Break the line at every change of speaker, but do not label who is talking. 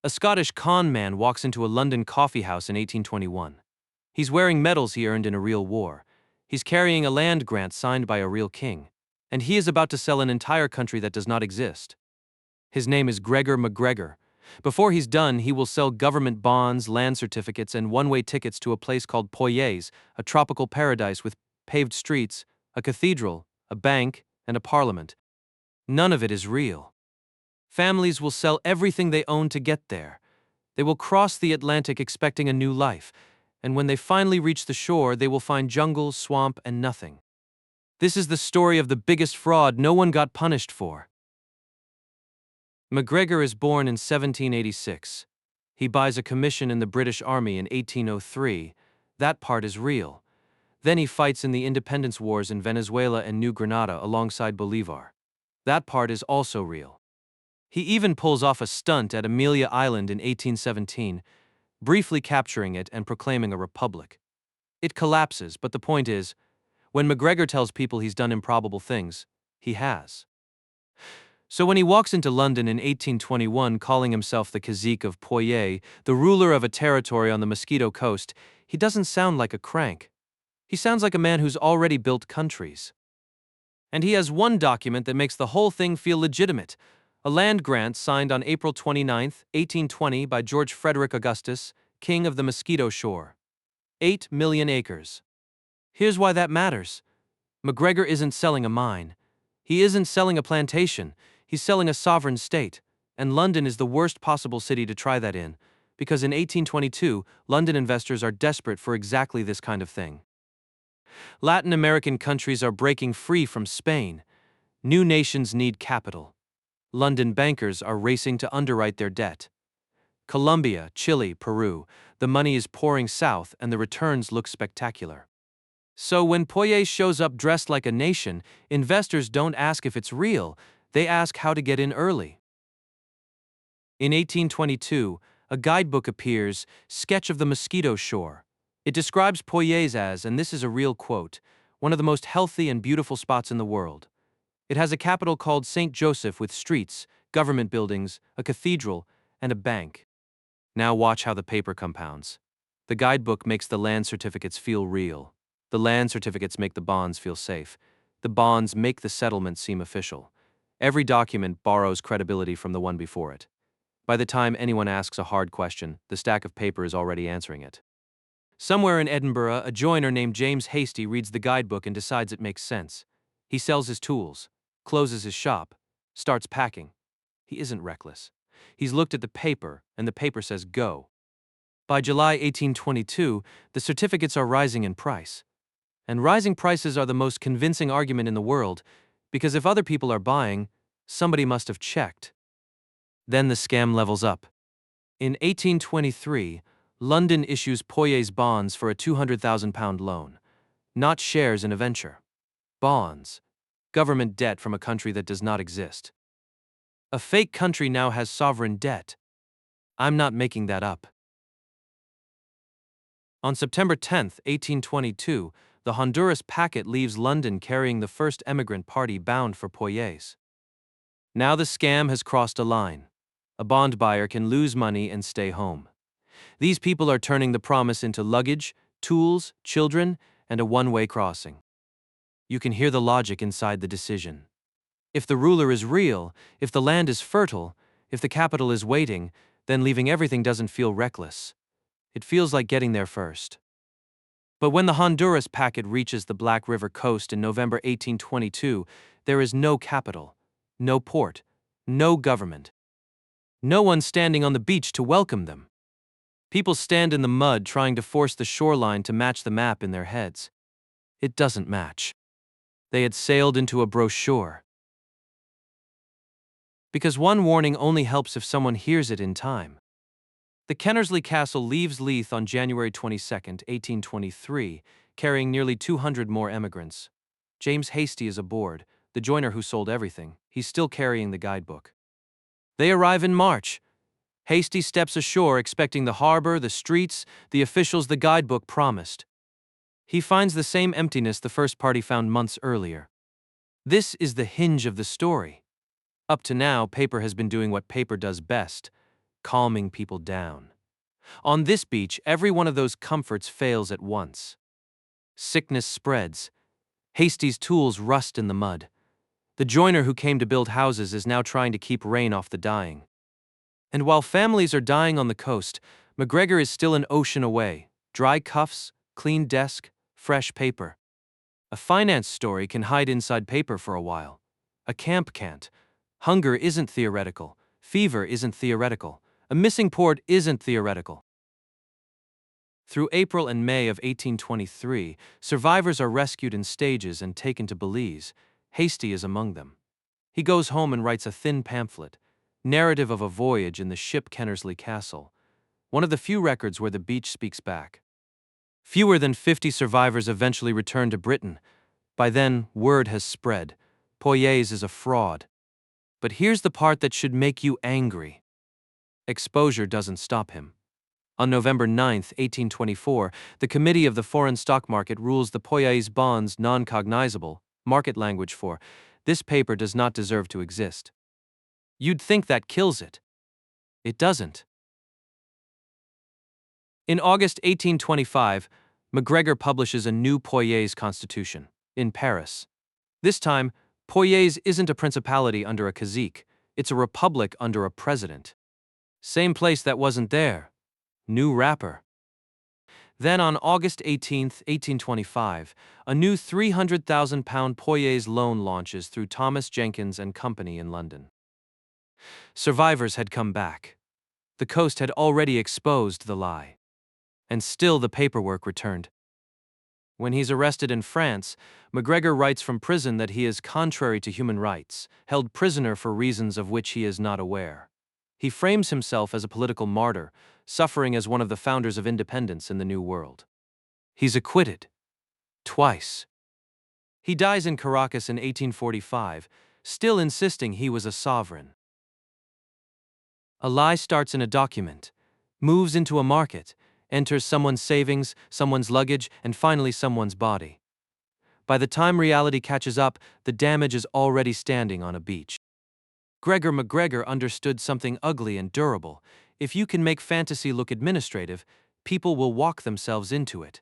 A Scottish con man walks into a London coffee house in 1821. He's wearing medals he earned in a real war. He's carrying a land grant signed by a real king. And he is about to sell an entire country that does not exist. His name is Gregor MacGregor. Before he's done, he will sell government bonds, land certificates, and one-way tickets to a place called Poyais, a tropical paradise with paved streets, a cathedral, a bank, and a parliament. None of it is real. Families will sell everything they own to get there. They will cross the Atlantic expecting a new life, and when they finally reach the shore, they will find jungle, swamp, and nothing. This is the story of the biggest fraud no one got punished for. MacGregor is born in 1786. He buys a commission in the British Army in 1803. That part is real. Then he fights in the independence wars in Venezuela and New Granada alongside Bolivar. That part is also real. He even pulls off a stunt at Amelia Island in 1817, briefly capturing it and proclaiming a republic. It collapses, but the point is, when MacGregor tells people he's done improbable things, he has. So when he walks into London in 1821 calling himself the Cazique of Poyais, the ruler of a territory on the Mosquito Coast, he doesn't sound like a crank. He sounds like a man who's already built countries. And he has one document that makes the whole thing feel legitimate: a land grant signed on April 29, 1820 by George Frederick Augustus, King of the Mosquito Shore. 8 million acres. Here's why that matters. MacGregor isn't selling a mine. He isn't selling a plantation. He's selling a sovereign state. And London is the worst possible city to try that in, because in 1822, London investors are desperate for exactly this kind of thing. Latin American countries are breaking free from Spain. New nations need capital. London bankers are racing to underwrite their debt. Colombia, Chile, Peru, the money is pouring south and the returns look spectacular. So when Poyais shows up dressed like a nation, investors don't ask if it's real, they ask how to get in early. In 1822, a guidebook appears, Sketch of the Mosquito Shore. It describes Poyais as, and this is a real quote, one of the most healthy and beautiful spots in the world. It has a capital called St. Joseph with streets, government buildings, a cathedral, and a bank. Now watch how the paper compounds. The guidebook makes the land certificates feel real. The land certificates make the bonds feel safe. The bonds make the settlement seem official. Every document borrows credibility from the one before it. By the time anyone asks a hard question, the stack of paper is already answering it. Somewhere in Edinburgh, a joiner named James Hastie reads the guidebook and decides it makes sense. He sells his tools, closes his shop, starts packing. He isn't reckless. He's looked at the paper, and the paper says go. By July 1822, the certificates are rising in price. And rising prices are the most convincing argument in the world, because if other people are buying, somebody must have checked. Then the scam levels up. In 1823, London issues Poyais bonds for a £200,000 loan. Not shares in a venture. Bonds. Government debt from a country that does not exist. A fake country now has sovereign debt. I'm not making that up. On September 10, 1822, the Honduras packet leaves London carrying the first emigrant party bound for Poyais. Now the scam has crossed a line. A bond buyer can lose money and stay home. These people are turning the promise into luggage, tools, children, and a one-way crossing. You can hear the logic inside the decision. If the ruler is real, if the land is fertile, if the capital is waiting, then leaving everything doesn't feel reckless. It feels like getting there first. But when the Honduras packet reaches the Black River coast in November 1822, there is no capital, no port, no government. No one standing on the beach to welcome them. People stand in the mud trying to force the shoreline to match the map in their heads. It doesn't match. They had sailed into a brochure. Because one warning only helps if someone hears it in time. The Kennersley Castle leaves Leith on January 22, 1823, carrying nearly 200 more emigrants. James Hastie is aboard, the joiner who sold everything. He's still carrying the guidebook. They arrive in March. Hastie steps ashore expecting the harbor, the streets, the officials the guidebook promised. He finds the same emptiness the first party found months earlier. This is the hinge of the story. Up to now, paper has been doing what paper does best: calming people down. On this beach, every one of those comforts fails at once. Sickness spreads. Hastie's tools rust in the mud. The joiner who came to build houses is now trying to keep rain off the dying. And while families are dying on the coast, MacGregor is still an ocean away. Dry cuffs, clean desk, fresh paper. A finance story can hide inside paper for a while. A camp can't. Hunger isn't theoretical. Fever isn't theoretical. A missing port isn't theoretical. Through April and May of 1823, survivors are rescued in stages and taken to Belize. Hastie is among them. He goes home and writes a thin pamphlet, Narrative of a Voyage in the Ship Kennersley Castle, one of the few records where the beach speaks back. Fewer than 50 survivors eventually return to Britain. By then, word has spread. Poyais is a fraud. But here's the part that should make you angry. Exposure doesn't stop him. On November 9, 1824, the Committee of the Foreign Stock Market rules the Poyais bonds non-cognizable, market language for, this paper does not deserve to exist. You'd think that kills it. It doesn't. In August 1825, MacGregor publishes a new Poyais constitution, in Paris. This time, Poyais isn't a principality under a cazique, it's a republic under a president. Same place that wasn't there. New wrapper. Then on August 18, 1825, a new £300,000 Poyais loan launches through Thomas Jenkins and Company in London. Survivors had come back. The coast had already exposed the lie. And still the paperwork returned. When he's arrested in France, MacGregor writes from prison that he is contrary to human rights, held prisoner for reasons of which he is not aware. He frames himself as a political martyr, suffering as one of the founders of independence in the New World. He's acquitted. Twice. He dies in Caracas in 1845, still insisting he was a sovereign. A lie starts in a document, moves into a market, enters someone's savings, someone's luggage, and finally someone's body. By the time reality catches up, the damage is already standing on a beach. Gregor MacGregor understood something ugly and durable. If you can make fantasy look administrative, people will walk themselves into it.